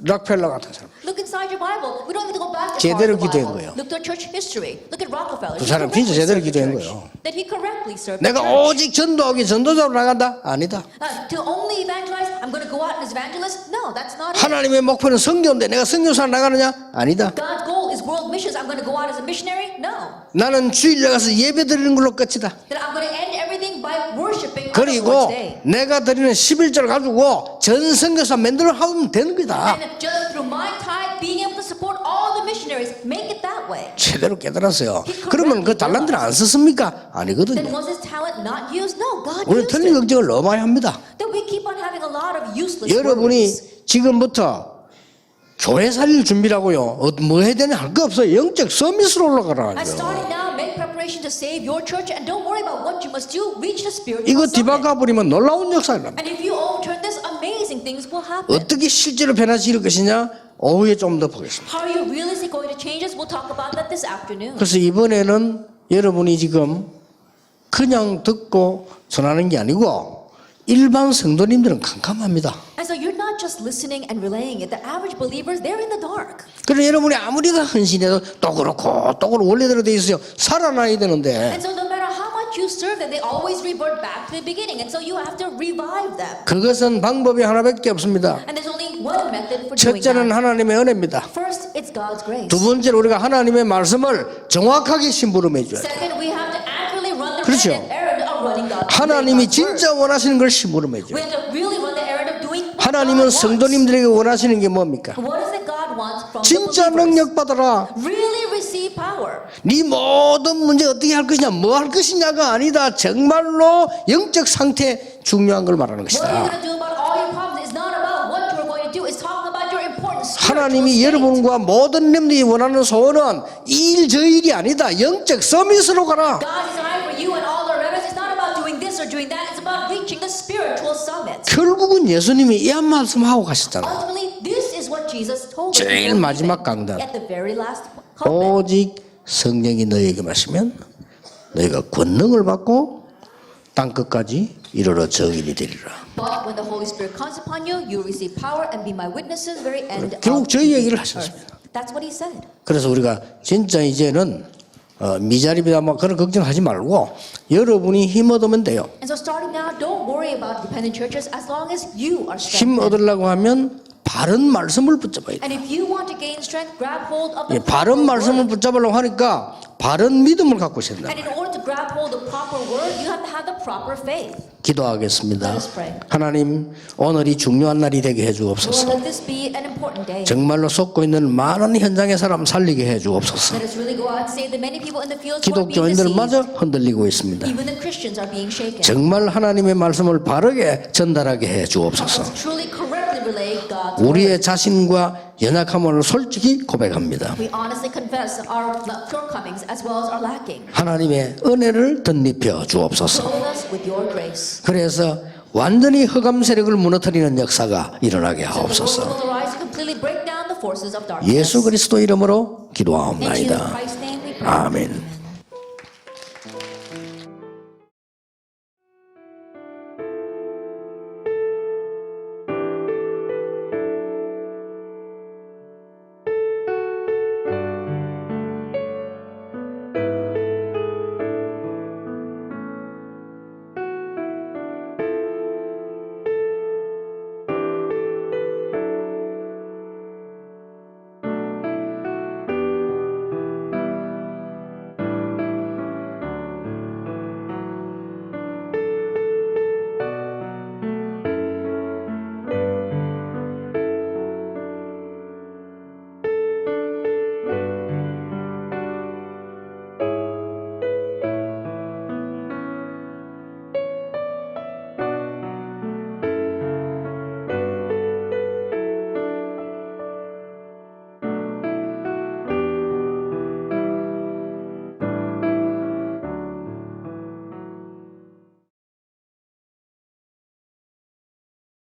락펠러 같은 사람. Look inside your Bible. We don't need to go back as far 제대로 as the 기도한 Bible. 거예요. Look at church history. Look at Rockefeller. 그 He 사람 진짜 correctly 제대로 served the 기도한 church. 거예요. That he correctly served the 내가 church. 오직 전도하기 전도자로 나간다? 아니다. To only evangelize, I'm going to go out as evangelist? No, that's not it. 하나님의 목표는 선교인데 내가 선교사 나가느냐? 아니다. God's goal is world missions. I'm going to go out as a missionary? No. 나는 주일에 가서 예배 드리는 걸로 끝이다. That I'm going to end everything by worshiping on the 그리고 Lord's day. 내가 드리는 11절 가지고 전 선교사 만들어 하면 되는 거다. And just through my tithe, being able to support all the missionaries, make it that way. 제대로 깨달았어요. 그러면 그 달란트를 안 썼습니까? Then 아니거든요. was his talent not used? No, God 우리는 used 틀린 it. 걱정을 너무 많이 합니다. Then we keep on having a lot of useless 여러분이 worries. 지금부터 교회 살릴 준비라고요. 뭐 해야 되냐 할 거 없어요. 영적 서밋으로 올라가라. And starting now, make preparation to save your church and don't worry about what you must do. Reach the spiritual 이거 summit. 뒤바꿔 버리면 놀라운 역사가 납니다. And if you overturn this, amazing things will happen. 어떻게 실제로 변화시킬 것이냐 오후에 좀 더 보겠습니다. How are you realistically going to change this? We'll talk about that this afternoon. 그래서 이번에는 여러분이 지금 그냥 듣고 전하는 게 아니고 일반 성도님들은 캄캄합니다. And so you're not just listening and relaying it. The average believers, they're in the dark. 그래 여러분이 아무리 다 헌신해도 또 그렇고 또 그렇고 원래대로 돼 있어요. 살아나야 되는데 And so no matter how much you serve them, they always revert back to the beginning. And so you have to revive them. 그것은 방법이 하나밖에 없습니다. And there's only one method for doing 첫째는 that. 하나님의 은혜입니다. First, it's God's grace. 두 번째로 우리가 하나님의 말씀을 정확하게 심부름해 줘야 돼요. Second, we have to accurately run the 그렇죠. errand of running God's 하나님이 word. 진짜 원하시는 걸 심부름해 We 줘요. have to really run the errand of doing what 하나님은 God wants. 성도님들에게 원하시는 게 뭡니까? What is it God wants from the 진짜 believers? 능력 받아라. Really receive power. 네 모든 문제 어떻게 할 것이냐, 뭐 할 것이냐가 아니다. 정말로 영적 상태 중요한 걸 말하는 What are you 것이다. going to do about all your problems? It's not about what you're going to do. It's talking about your important spiritual 하나님이 state. 여러분과 모든 렘들이 원하는 소원은 이 일 저 일이 아니다. 영적 서밋으로 가라. God's desire for you and all the remnants is not about doing this or doing that. It's about reaching the spiritual summit. 결국은 예수님이 이 한 말씀하고 가셨잖아요. Ultimately, this is what Jesus told us. 제일 before 마지막 leaving. 강단. At the very last commandment. 오직 성령이 너희에게 마시면 너희가 권능을 받고 땅 끝까지 이르러 정인이 되리라. But when the Holy Spirit comes upon you, you receive power and be my witnesses very end 결국 of 저희 the 얘기를 earth. 하셨습니다. That's what he said. 그래서 우리가 진짜 이제는 미자립이다 뭐 그런 걱정하지 말고 여러분이 힘 얻으면 돼요. And so starting now, don't worry about dependent churches as long as you are 힘 strengthened. 얻으려고 하면 바른 말씀을 붙잡아야 돼요. And if you want to gain strength, grab hold of 예, the 바른 proper 말씀을 word. 붙잡으려고 하니까 바른 믿음을 갖고 있어야 된다. And in order to grab hold of the proper word, you have to have the proper faith. 기도하겠습니다. Let us pray. 하나님 오늘이 중요한 날이 되게 해 Lord, 주옵소서. let this be an important day. 정말로 속고 있는 많은 현장의 사람 살리게 해 주옵소서. Let us really go out and save the many people in the fields who are being 기독교인들마저 deceived. 흔들리고 있습니다. Even the Christians are being shaken. 정말 하나님의 말씀을 바르게 전달하게 해 주옵소서. Let's truly correctly relay God's 우리의 word. 자신과 연약함을 솔직히 고백합니다. We honestly confess our shortcomings as well as our lacking. 하나님의 은혜를 덧입혀 주옵소서. Clothe us with your grace. 그래서 완전히 흑암 세력을 무너뜨리는 역사가 일어나게 So the Lord 하옵소서. will arise to completely break down the forces of darkness. 예수 그리스도 이름으로 In Jesus 기도하옵나이다. Christ's name we pray. 아멘.